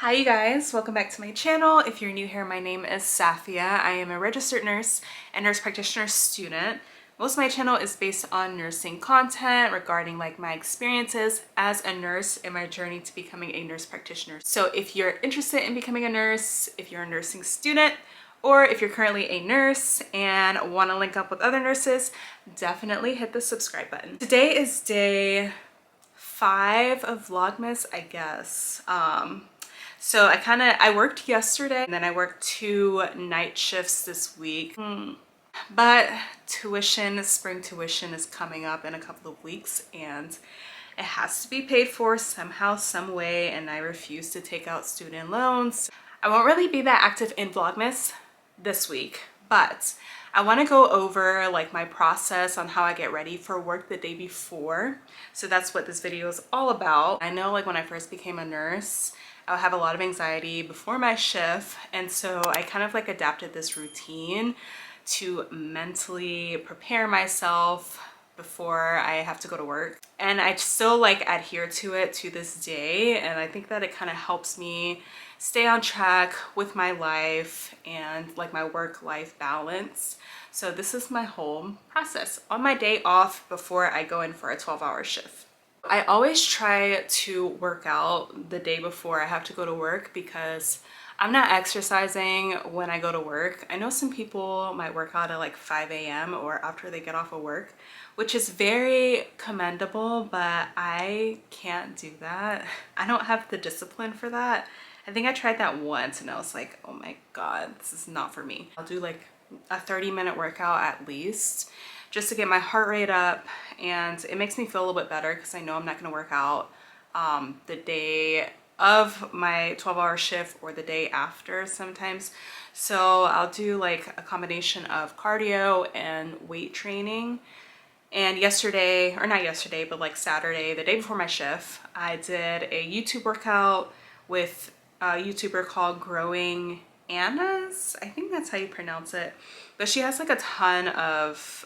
Hi you guys, welcome back to my channel. If you're new here, my name is Safia. I am a registered nurse and nurse practitioner student. Most of my channel is based on nursing content regarding like my experiences as a nurse and my journey to becoming a nurse practitioner. So if you're interested in becoming a nurse, if you're a nursing student, or if you're currently a nurse and want to link up with other nurses, definitely hit the subscribe button. Today is day 5 of Vlogmas, I guess. So I worked yesterday and then I worked 2 night shifts this week. But spring tuition is coming up in a couple of weeks and it has to be paid for somehow, some way, and I refuse to take out student loans. I won't really be that active in Vlogmas this week, but I want to go over like my process on how I get ready for work the day before. So that's what this video is all about. I know like when I first became a nurse, I would have a lot of anxiety before my shift, and so I kind of like adapted this routine to mentally prepare myself before I have to go to work. And I still like adhere to it to this day, and I think that it kind of helps me stay on track with my life and like my work-life balance. So this is my whole process on my day off before I go in for a 12-hour shift. I always try to work out the day before I have to go to work because I'm not exercising when I go to work. I know some people might work out at like 5 a.m. or after they get off of work, which is very commendable, but I can't do that. I don't have the discipline for that. I think I tried that once and I was like, oh my God, this is not for me. I'll do like a 30-minute workout at least just to get my heart rate up, and it makes me feel a little bit better because I know I'm not going to work out the day of my 12-hour shift or the day after sometimes. So I'll do like a combination of cardio and weight training. And yesterday, or not yesterday, but like Saturday, the day before my shift, I did a YouTube workout with a YouTuber called Growing Anna's. I think that's how you pronounce it. But she has like a ton of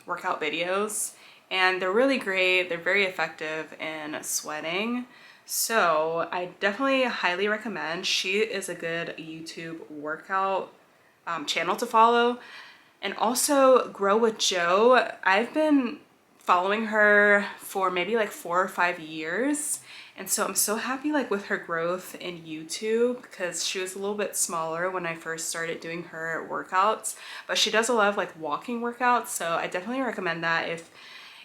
workout videos and they're really great. They're very effective in sweating. So I definitely highly recommend. She is a good YouTube workout channel to follow. And also Grow with Joe. I've been following her for maybe like 4 or 5 years. And so I'm so happy like with her growth in YouTube because she was a little bit smaller when I first started doing her workouts, but she does a lot of like walking workouts. So I definitely recommend that if,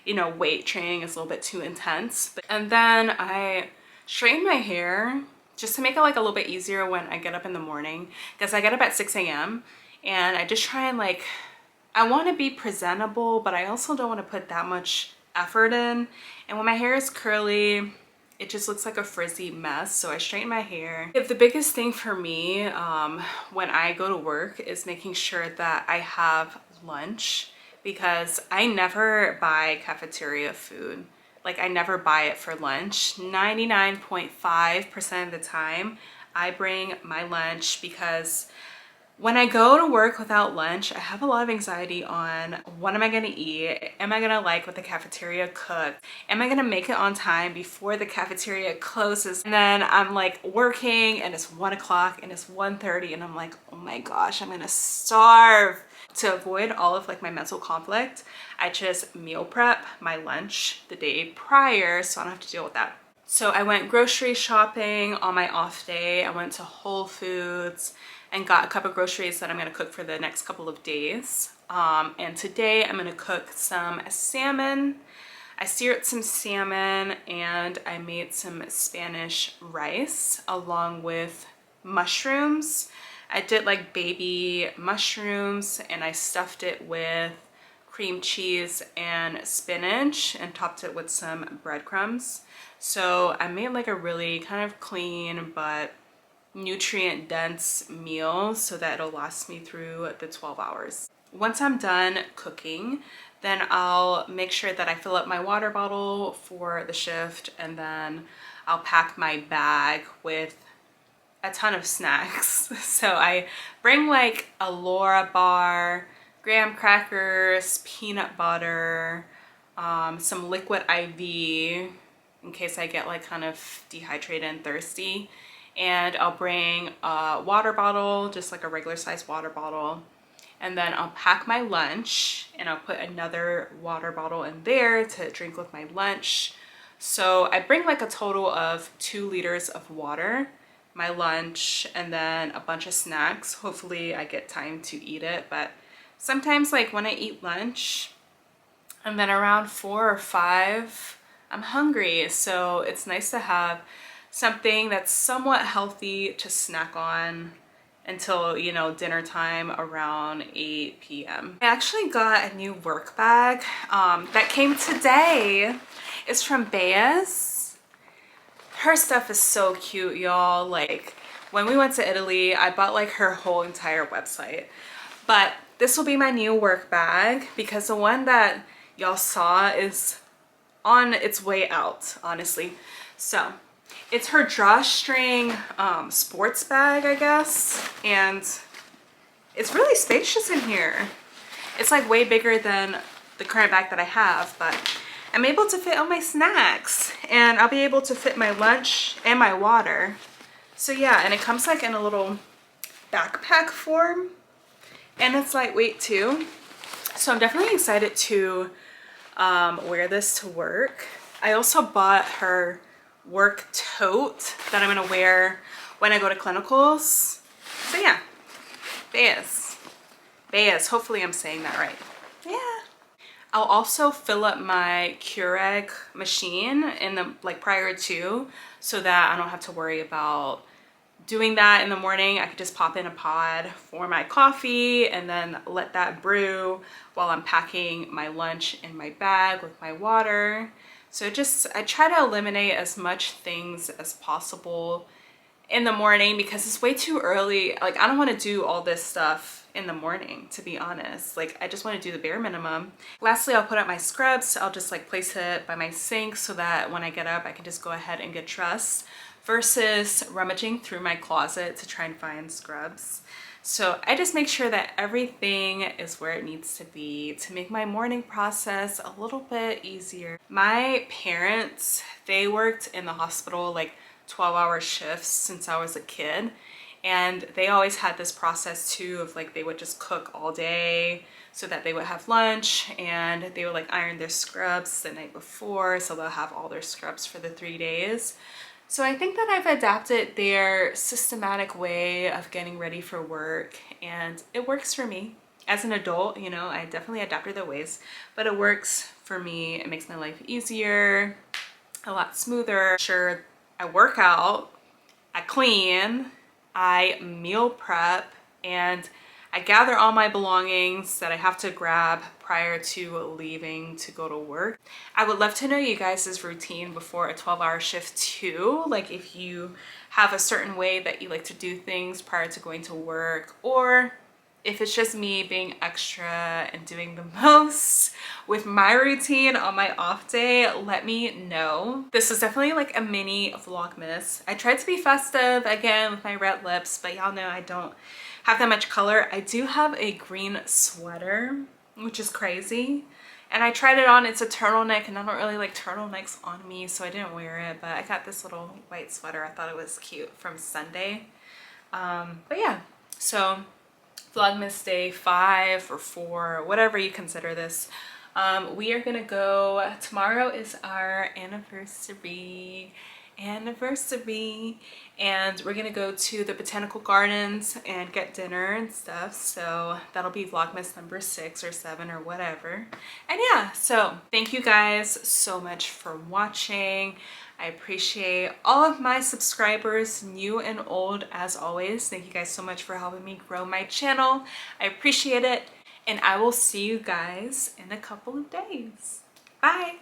you know, weight training is a little bit too intense. And then I straighten my hair just to make it like a little bit easier when I get up in the morning because I get up at 6 a.m. and I just try and like, I want to be presentable, but I also don't want to put that much effort in. And when my hair is curly, it just looks like a frizzy mess, so I straighten my hair. The biggest thing for me when I go to work is making sure that I have lunch because I never buy cafeteria food. Like I never buy it for lunch. 99.5% of the time I bring my lunch because when I go to work without lunch, I have a lot of anxiety on what am I gonna eat? Am I gonna like what the cafeteria cooked? Am I gonna make it on time before the cafeteria closes? And then I'm like working and it's 1 o'clock and it's 1:30 and I'm like, oh my gosh, I'm gonna starve. To avoid all of like my mental conflict, I just meal prep my lunch the day prior so I don't have to deal with that. So I went grocery shopping on my off day. I went to Whole Foods and got a cup of groceries that I'm gonna cook for the next couple of days. And today I'm gonna cook some salmon. I seared some salmon and I made some Spanish rice along with mushrooms. I did like baby mushrooms and I stuffed it with cream cheese and spinach and topped it with some breadcrumbs. So I made like a really kind of clean but nutrient dense meal so that it'll last me through the 12 hours. Once I'm done cooking, then I'll make sure that I fill up my water bottle for the shift, and then I'll pack my bag with a ton of snacks. So I bring like a Laura bar, graham crackers, peanut butter, some liquid IV in case I get like kind of dehydrated and thirsty, and I'll bring a water bottle, just like a regular sized water bottle. And then I'll pack my lunch and I'll put another water bottle in there to drink with my lunch. So I bring like a total of 2 liters of water, my lunch, and then a bunch of snacks. Hopefully I get time to eat it, but sometimes like when I eat lunch and then around 4 or 5, I'm hungry. So it's nice to have something that's somewhat healthy to snack on until, you know, dinner time around 8 p.m. I actually got a new work bag that came today. It's from Beis. Her stuff is so cute, y'all. Like when we went to Italy, I bought like her whole entire website. But this will be my new work bag because the one that y'all saw is on its way out, honestly. So it's her drawstring sports bag, I guess, and it's really spacious in here. It's like way bigger than the current bag that I have, but I'm able to fit all my snacks, and I'll be able to fit my lunch and my water. So yeah, and it comes like in a little backpack form, and it's lightweight too. So I'm definitely excited to wear this to work. I also bought her work tote that I'm gonna wear when I go to clinicals. So yeah, Beis. Hopefully I'm saying that right. Yeah. I'll also fill up my Keurig machine in the prior to, so that I don't have to worry about doing that in the morning. I could just pop in a pod for my coffee and then let that brew while I'm packing my lunch in my bag with my water. So I try to eliminate as much things as possible in the morning because it's way too early. Like I don't want to do all this stuff in the morning, to be honest. Like I just want to do the bare minimum. Lastly, I'll put up my scrubs. I'll just like place it by my sink so that when I get up, I can just go ahead and get dressed versus rummaging through my closet to try and find scrubs. So I just make sure that everything is where it needs to be to make my morning process a little bit easier. My parents, they worked in the hospital like 12-hour shifts since I was a kid. And they always had this process too of like they would just cook all day so that they would have lunch, and they would like iron their scrubs the night before so they'll have all their scrubs for the 3 days. So I think that I've adapted their systematic way of getting ready for work, and it works for me. As an adult, you know, I definitely adapted their ways, but it works for me. It makes my life easier, a lot smoother. Sure, I work out, I clean, I meal prep, and I gather all my belongings that I have to grab prior to leaving to go to work. I would love to know you guys' routine before a 12-hour shift too. Like if you have a certain way that you like to do things prior to going to work, or if it's just me being extra and doing the most with my routine on my off day, let me know. This is definitely like a mini vlogmas. I tried to be festive again with my red lips, but y'all know I don't have that much color. I do have a green sweater, which is crazy. And I tried it on. It's a turtleneck, and I don't really like turtlenecks on me, so I didn't wear it. But I got this little white sweater. I thought it was cute from Sunday. But yeah, so Vlogmas day 5 or 4, whatever you consider this. We are gonna go, tomorrow is our anniversary, and we're gonna go to the botanical gardens and get dinner and stuff. So that'll be Vlogmas number 6 or 7 or whatever. And yeah, so thank you guys so much for watching. I appreciate all of my subscribers, new and old, as always. Thank you guys so much for helping me grow my channel. I appreciate it, and I will see you guys in a couple of days. Bye.